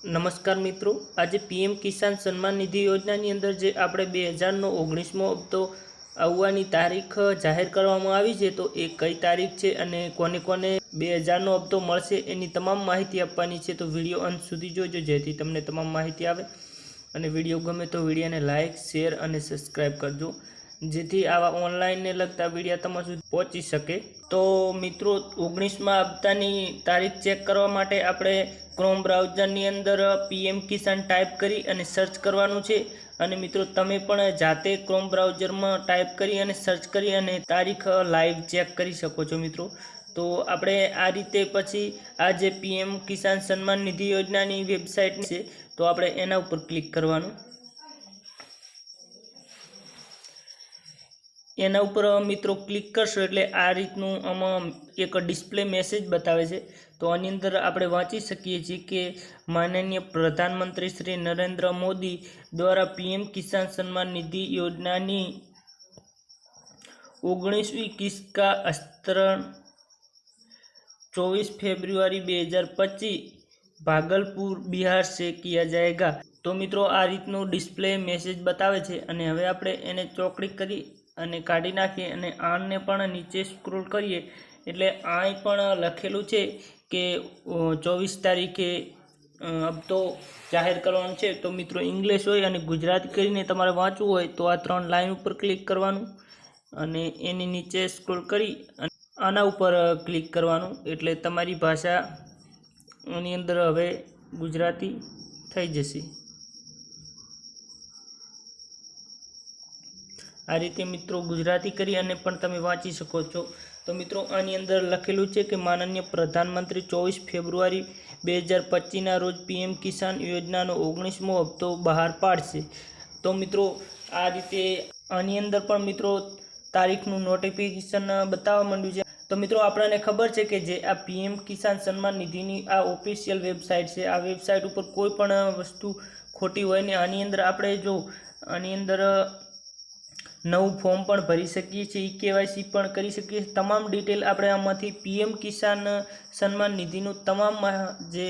नमस्कार मित्रों, आज पीएम किसान सम्मान निधि योजना अंदर जे આપણે 2019મો હપ્તો આવવાની તારીખ જાહેર કરવામાં આવી છે તો એ કઈ તારીખ છે અને કોને કોને 2000નો હપ્તો મળશે એની તમામ માહિતી આપવાની છે। તો વિડિયો અંત સુધી જોજો જેથી તમને તમામ માહિતી આવે અને વિડિયો ગમે તો વિડિયોને લાઈક શેર અને સબસ્ક્રાઇબ કરજો જેથી આવા ઓનલાઈન ને લગતા વિડિયો તમારા સુધી પહોંચી શકે। તો મિત્રો 19મા હપ્તાની તારીખ ચેક કરવા માટે આપણે क्रोम ब्राउजर अंदर पीएम किसान टाइप करी अने सर्च करवानुं छे। अने मित्रों तमे पण जाते क्रोम ब्राउजर में टाइप करी अने सर्च करी अने तारीख लाइव चेक करी शको छो मित्रों। तो आपणे आ रीते पछी आज पीएम किसान सम्मान निधि योजना नी वेबसाइट छे तो आपणे एना उपर क्लिक करवानुं। एना उपर मित्रों क्लिक करशो एटले आ रीतनुं आमां एक डिस्प्ले मेसेज बतावे छे। तो आनी अंदर आपणे वाँची शकीए छीए कि माननीय प्रधानमंत्री श्री नरेंद्र मोदी द्वारा पीएम किसान सम्मान निधि योजना 19वीं किस्त का वितरण 24 फरवरी 2025 भागलपुर बिहार से किया जाएगा। तो मित्रों आ रीतनो डिस्प्ले मेसेज बतावे छे अने हवे आपणे एने चोकड़ी करी अने काढी नाखीए अने आने पण नीचे स्क्रोल करीए एटले आय पण लखेलुं छे कि 24 तारीखे हप्तो जाहिर करवानो छे। तो मित्रों इंग्लिश होय अने गुजराती करीने तमारे वाँचवुं होय तो आ 3 लाइन पर क्लिक करवानुं अने एनी नीचे स्क्रोल करी आना उपर क्लिक करवानुं एटले तमारी भाषा आनी अंदर हवे गुजराती थई जशे। आ रीते मित्रों गुजराती करी अने पण तमे वाँची शको छो। तो मित्रों आनी अंदर लखेलुं छे कि माननीय प्रधानमंत्री 24 फेब्रुआरी 2025 ना रोज पीएम किसान योजना 19मो हप्तो बहार पाड़शे। तो मित्रों आ रीते आनी अंदर पण मित्रों तारीखनुं नोटिफिकेशन बताववा मांड्युं छे। तो मित्रों आपणे खबर छे कि जे आ पीएम किसान सम्मान निधिनी आ ऑफिशियल वेबसाइट छे। आ वेबसाइट पर कोई पण वस्तु खोटी होय ने आनी अंदर आपणे जो आनी अंदर नवुं फॉर्म पण भरी शकीए छीए, केवायसी पण करी शकीए। तमाम डिटेल आपणे आमांथी पीएम किसान सम्मान निधिनुं तमाम जे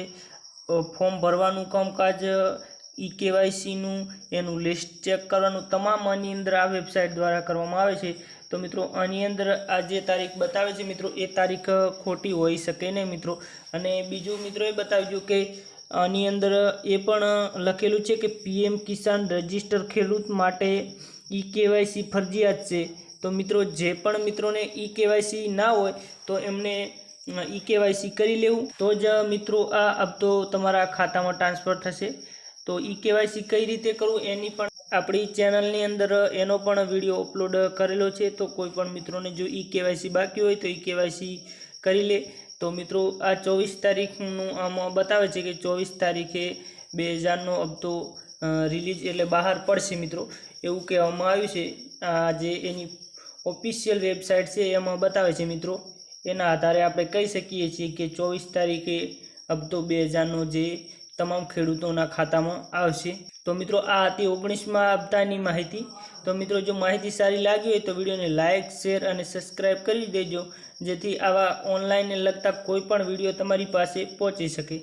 फॉर्म भरवानुं कामकाज केवायसी नुं एनुं लिस्ट चेक करवानुं तमाम आनी अंदर आ वेबसाइट द्वारा करवामां आवे छे। तो मित्रों आनी अंदर आ जे तारीख बतावे छे मित्रों ए तारीख खोटी होई शके नहीं मित्रों। अने बीजुं मित्रों ए बतावजो कि आनी अंदर ए पण लखेलुं छे कि पीएम किसान रजिस्टर खेडूत माटे केवायसी फरजियात है। तो मित्रों जे पण मित्रों ने केवायसी ना होय तो एमने केवायसी करी लेवुं तो ज मित्रों आ हप्तो तमारा खाता में ट्रांसफर थशे। तो केवायसी कई रीते करवुं एनी पण आपणी चेनलनी अंदर एनो पण विडियो अपलोड करेलो छे। तो कोई पण मित्रों ने जो केवायसी बाकी होय तो केवायसी करी ले। तो मित्रों आ 24 तारीखनुं आमां बतावे छे कि 24 तारीखे 2000नो हप्तो रिलीज एटले बहार पड़शे मित्रों एवुं कहेवामां आव्युं छे। आ जे एनी ऑफिशियल वेबसाइट छे एमां बतावे छे मित्रों एना आधारे आपणे कही शकीए छीए कि 24 तारीखे हप्तो 2000नो जे तमाम खेडूतोना खातामां आवशे। तो मित्रों आ हती 19मा हप्तानी माहिती। तो मित्रों जो माहिती सारी लागी होय तो विडियोने लाइक शेर अने सब्सक्राइब करी देजो जेथी आवा ऑनलाइन ने लगता कोईपण विडियो तमारी पासे पहोंची शके।